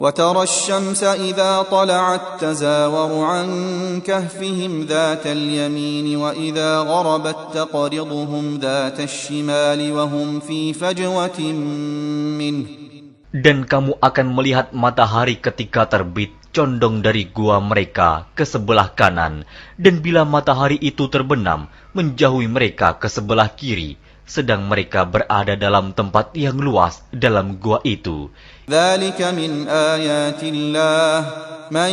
وترى الشمس إذا طلعت تزاور عن كهفهم ذات اليمين وإذا غربت تقرضهم ذات الشمال وهم في فجوة منه. Dan kamu akan melihat matahari ketika terbit condong dari gua mereka ke sebelah kanan, dan bila matahari itu terbenam menjauhi mereka ke sebelah kiri, sedang mereka berada dalam tempat yang luas dalam gua itu. ذلك من آيات الله من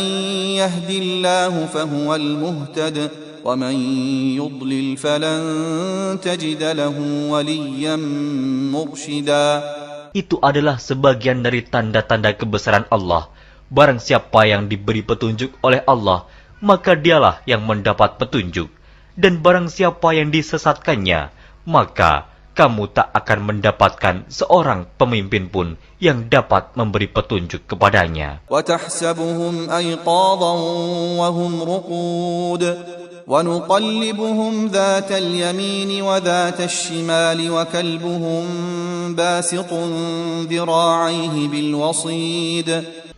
يهد الله فهو المهتد ومن يضلل فلن تجد له وليا مرشدا. Itu adalah sebagian dari tanda-tanda kebesaran Allah. Barang siapa yang diberi petunjuk oleh Allah, maka dialah yang mendapat petunjuk. Dan barang siapa yang disesatkannya, maka kamu tak akan mendapatkan seorang pemimpin pun yang dapat memberi petunjuk kepadanya. وَتَحْسَبُهُمْ أَيْقَاظًا وَهُمْ رُقُودٌ وَنُقَلِّبُهُمْ ذَاتَ الْيَمِينِ وَذَاتَ الشِّمَالِ وَكَلْبُهُمْ بَاسِطٌ ذِرَاعَيْهِ بِالْوَصِيدِ.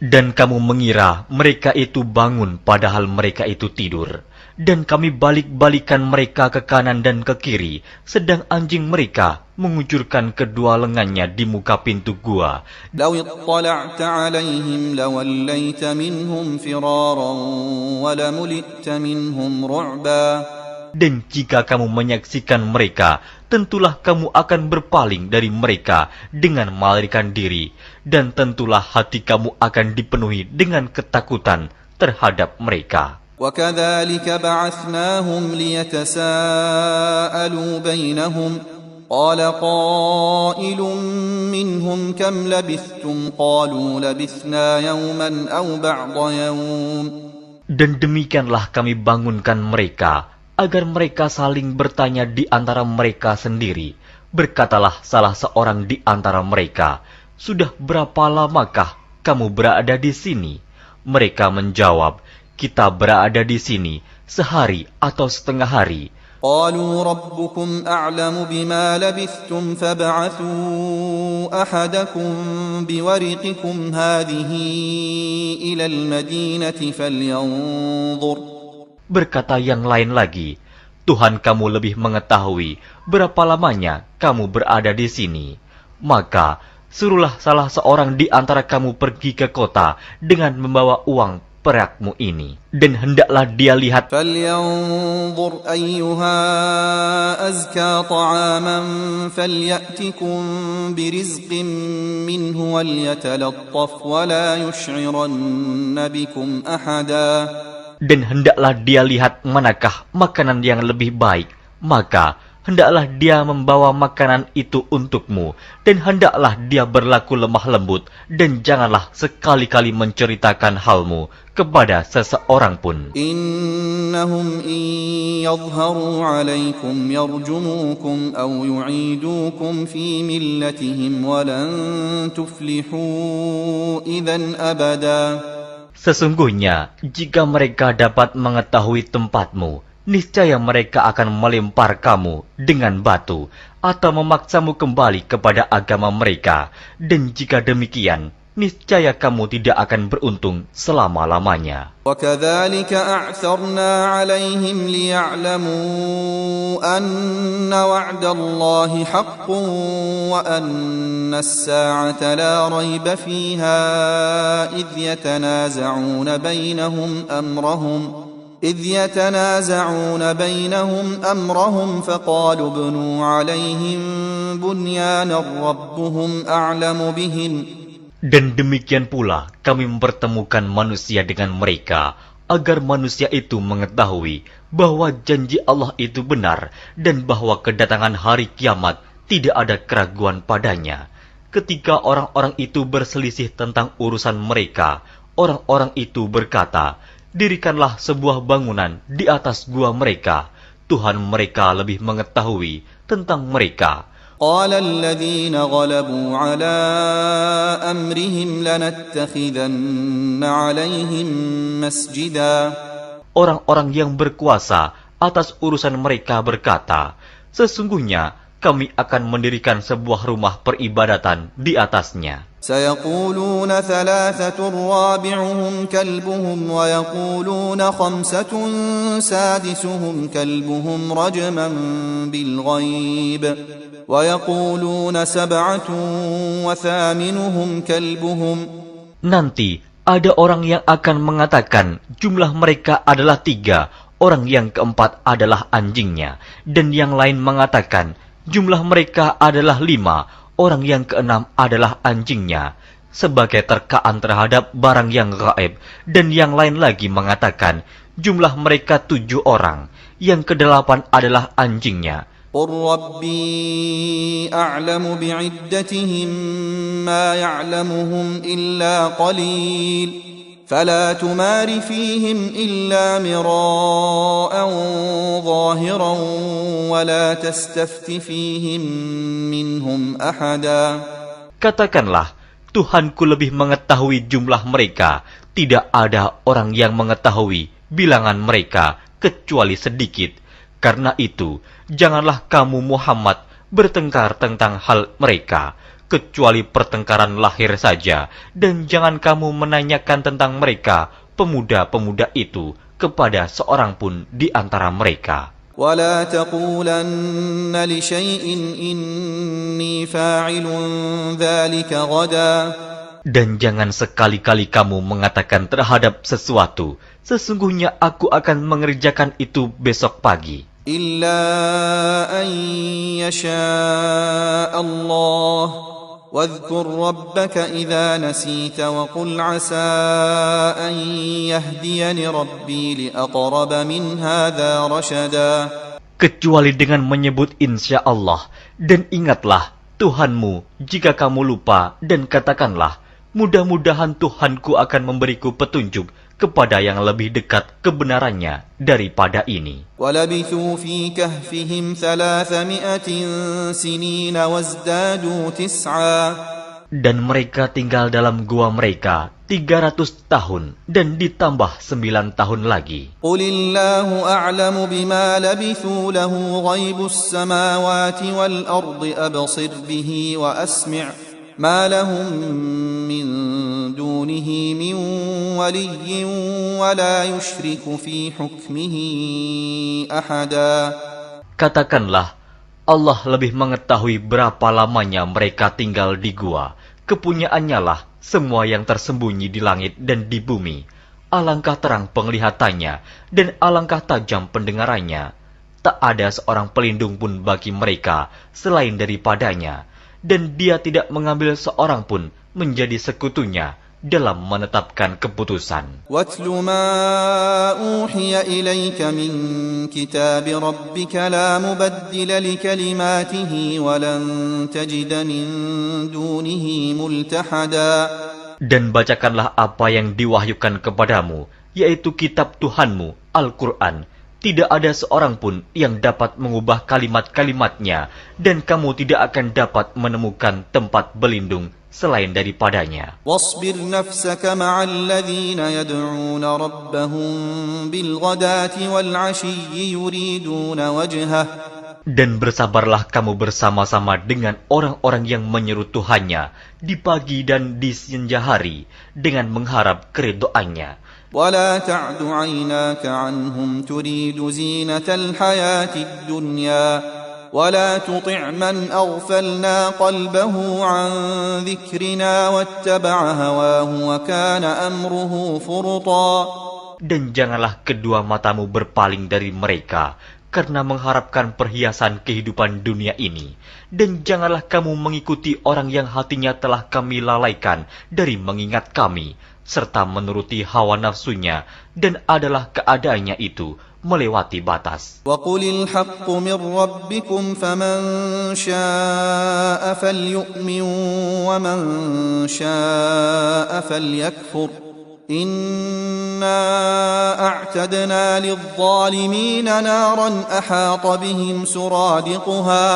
Dan kamu mengira mereka itu bangun padahal mereka itu tidur. Dan kami balik-balikan mereka ke kanan dan ke kiri, sedang anjing mereka mengucurkan kedua lengannya di muka pintu gua. لو اطلعت عليهم لوليت منهم فرارا ولملئت منهم رعبا. Dan jika kamu menyaksikan mereka, tentulah kamu akan berpaling dari mereka dengan melarikan diri, dan tentulah hati kamu akan dipenuhi dengan ketakutan terhadap mereka. وَكَذَلِكَ بَعَثْنَاهُمْ لِيَتَسَاءَلُوا بَيْنَهُمْ قَالَ قَائِلٌ مِّنْهُمْ كَمْ لَبِثْتُمْ قَالُوا لَبِثْنَا يَوْمًا أَوْ بَعْضَ يَوْمٍ. Dan demikianlah kami bangunkan mereka, agar mereka saling bertanya di antara mereka sendiri. Berkatalah salah seorang di antara mereka, "Sudah berapa lamakah kamu berada di sini?" Mereka menjawab, "Kita berada di sini sehari atau setengah hari." قالوا ربكم أعلم بما لبثتم فابعثوا أحدكم بورقكم هذه إلى المدينة فلينظر. Berkata yang lain lagi, "Tuhan kamu lebih mengetahui berapa lamanya kamu berada di sini. Maka suruhlah salah seorang di antara kamu pergi ke kota dengan membawa uang perakmu ini, dan hendaklah dia lihat فلينظر أيها أزكى طعاما فليأتكم برزق منه وليتلطف ولا يشعرن بكم أحدا." Dan hendaklah dia lihat manakah makanan yang lebih baik, maka hendaklah dia membawa makanan itu untukmu, dan hendaklah dia berlaku lemah lembut, dan janganlah sekali-kali menceritakan halmu kepada seseorang pun. إنهم إن يظهروا عليكم يرجموكم أو يعيدوكم في ملتهم ولن تفلحوا إذا أبدا. Sesungguhnya, jika mereka dapat mengetahui tempatmu, niscaya mereka akan melempar kamu dengan batu atau memaksamu kembali kepada agama mereka. Dan jika demikian, niscaya kamu tidak akan beruntung selama-lamanya. وَكَذَلِكَ أَعْثَرْنَا عَلَيْهِمْ لِيَعْلَمُوا أَنَّ وَعْدَ اللَّهِ حَقٌّ وَأَنَّ السَّاعَةَ لَا رَيْبَ فِيهَا إِذْ يتنازعون بينهم أمرهم فقالوا ابنوا عليهم بنيانا ربهم أعلم بهم. Dan demikian pula kami mempertemukan manusia dengan mereka, agar manusia itu mengetahui bahwa janji Allah itu benar, dan bahwa kedatangan hari kiamat tidak ada keraguan padanya. Ketika orang-orang itu berselisih tentang urusan mereka, orang-orang itu berkata, "Dirikanlah sebuah bangunan di atas gua mereka. Tuhan mereka lebih mengetahui tentang mereka." قال الذين غلبوا على أمرهم لنتخذن عليهم مسجدا. Orang-orang yang berkuasa atas urusan mereka berkata, "Sesungguhnya kami akan mendirikan sebuah rumah peribadatan di atasnya. سيقولون ثلاثة رابعهم كلبهم ويقولون خمسة سادسهم كلبهم رجما بالغيب ويقولون سبعة وثامنهم كلبهم. Nanti ada orang yang akan mengatakan jumlah mereka adalah 3, orang yang keempat adalah anjingnya, dan yang lain mengatakan jumlah mereka adalah 5, orang yang keenam adalah anjingnya, sebagai terkaan terhadap barang yang gaib, dan yang lain lagi mengatakan jumlah mereka 7 orang, yang ke-8 adalah anjingnya. قل ربي أعلم بعدتهم ما يعلمهم إلا قليل فلا تمار فيهم إلا مراء ظاهرا ولا تستفت فيهم منهم أحدا. Katakanlah, Tuhanku lebih mengetahui jumlah mereka, tidak ada orang yang mengetahui bilangan mereka kecuali sedikit. Karena itu, janganlah kamu Muhammad bertengkar tentang hal mereka, kecuali pertengkaran lahir saja, dan jangan kamu menanyakan tentang mereka, pemuda-pemuda itu, kepada seorang pun di antara mereka. ولا تقولن لشيء إني فاعل ذلك غدا. Dan jangan sekali-kali kamu mengatakan terhadap sesuatu, sesungguhnya aku akan mengerjakan itu besok pagi. إلا أن يشاء الله واذكر ربك إذا نسيت وقل عسى أن يهديني ربي لأقرب من هذا رشدا. Kecuali dengan menyebut insya Allah, dan ingatlah Tuhanmu jika kamu lupa, dan katakanlah, mudah-mudahan Tuhanku akan memberiku petunjuk kepada yang lebih dekat kebenarannya daripada ini. وَلَبِثُوا فِي كَهْفِهِمْ 300 سِنِينَ وَازْدَادُوا 9. Dan mereka tinggal dalam gua mereka 300 tahun dan ditambah 9 tahun lagi. قُلِ اللَّهُ أَعْلَمُ بِمَا لَبِثُوا لَهُ غَيْبُ السَّمَاوَاتِ وَالْأَرْضِ أَبْصِرْ بِهِ وَأَسْمِعْ مَا لَهُم مِّن دُونِهِ مِن وَلِيٍّ وَلَا يُشْرِكُ فِي حُكْمِهِ أَحَدًا. Katakanlah, Allah lebih mengetahui berapa lamanya mereka tinggal di gua. Kepunyaannya lah semua yang tersembunyi di langit dan di bumi. Alangkah terang penglihatannya dan alangkah tajam pendengarannya. Tak ada seorang pelindung pun bagi mereka selain daripadanya. Dan dia tidak mengambil seorang pun menjadi sekutunya dalam menetapkan keputusan. وَاتْلُ مَا أُوحِيَ إِلَيْكَ مِنْ كِتَابِ رَبِّكَ لَا مُبَدِّلَ لِكَلِمَاتِهِ وَلَنْ تَجِدَ مِنْ دُونِهِ مُلْتَحَدًا. Dan bacakanlah apa yang diwahyukan kepadamu, yaitu kitab Tuhanmu, Al-Quran. Tidak ada seorang pun yang dapat mengubah kalimat-kalimatnya, dan kamu tidak akan dapat menemukan tempat berlindung selain daripadanya. وَاصْبِرْ نَفْسَكَ مَعَ الَّذِينَ يَدْعُونَ رَبَّهُمْ بِالْغَدَاةِ وَالْعَشِيِّ يُرِيدُونَ وَجْهَهُ. Dan bersabarlah kamu bersama-sama dengan orang-orang yang menyeru Tuhannya di pagi dan di senja hari dengan mengharap keridhaannya. ولا تعد عيناك عنهم تريد زينة الحياة الدنيا ولا تطع من أغفلنا قلبه عن ذكرنا واتبع هواه وكان أمره فرطا. Dan janganlah kedua matamu berpaling dari mereka karena mengharapkan perhiasan kehidupan dunia ini. Dan janganlah kamu mengikuti orang yang hatinya telah kami lalaikan dari mengingat kami, serta menuruti hawa nafsunya, dan adalah keadaannya itu melewati batas. وَقُلِ الْحَقُّ مِنْ رَبِّكُمْ فَمَنْ شَاءَ فَلْيُؤْمِنْ وَمَنْ شَاءَ فَلْيَكْفُرْ إِنَّا أَعْتَدْنَا لِلظَّالِمِينَ نَارًا أَحَاطَ بِهِمْ سُرَادِقُهَا.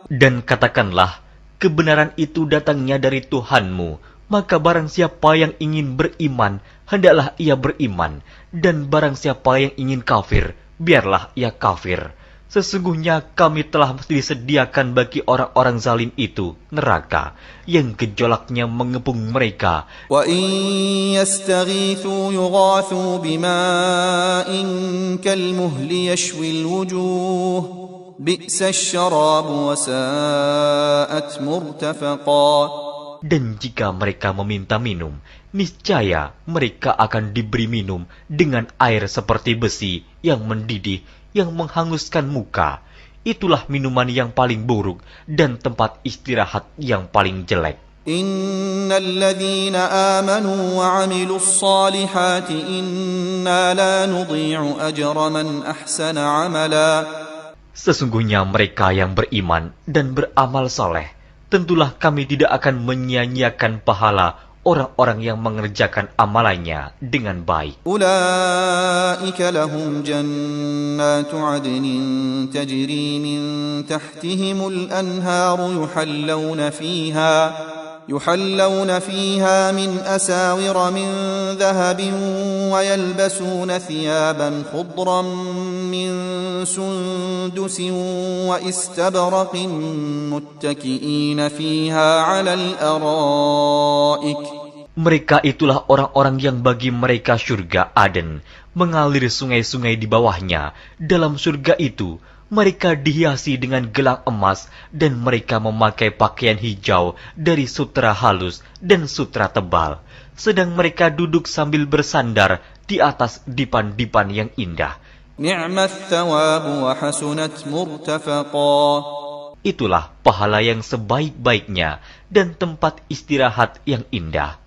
Dan katakanlah, kebenaran itu datangnya dari Tuhanmu, maka barang siapa yang ingin beriman, hendaklah ia beriman, dan barang siapa yang ingin kafir, biarlah ia kafir. Sesungguhnya kami telah disediakan bagi orang-orang zalim itu neraka yang gejolaknya mengepung mereka. وَإِنْ يَسْتَغِيثُوا يُغَاثُوا بِمَاءٍ كَالْمُهْلِ يَشْوِي الْوُجُوهَ بِئْسَ الشَّرَابُ وَسَاءَتْ مُرْتَفَقًا. Dan jika mereka meminta minum, niscaya mereka akan diberi minum dengan air seperti besi yang mendidih, yang menghanguskan muka. Itulah minuman yang paling buruk dan tempat istirahat yang paling jelek. إِنَّ الَّذِينَ آمَنُوا وَعَمِلُوا الصَّالِحَاتِ إِنَّا لَا نُضِيعُ أَجْرَ مَنْ أَحْسَنَ عَمَلًا. Sesungguhnya mereka yang beriman dan beramal saleh, tentulah kami tidak akan menyia-nyiakan pahala orang-orang yang mengerjakan amalannya dengan baik. أُولَئِكَ لَهُمْ جَنَّاتُ عَدْنٍ تَجْرِي مِنْ تَحْتِهِمُ الْأَنْهَارُ يُحَلَّوْنَ فِيهَا مِنْ أَسَاوِرَ مِنْ ذَهَبٍ وَيَلْبَسُونَ ثِيَابًا خُضْرًا مِنْ سُنْدُسٍ وَإِسْتَبْرَقٍ مُتَّكِئِينَ فِيهَا عَلَى الْأَرَائِكِ. Mereka itulah orang-orang yang bagi mereka surga Aden, mengalir sungai-sungai di bawahnya. Dalam surga itu, mereka dihiasi dengan gelang emas dan mereka memakai pakaian hijau dari sutra halus dan sutra tebal. Sedang mereka duduk sambil bersandar di atas dipan-dipan yang indah. نِعْمَ الثَّوَابُ وَحَسُنَتْ مُرْتَفَقًا. Itulah pahala yang sebaik-baiknya dan tempat istirahat yang indah.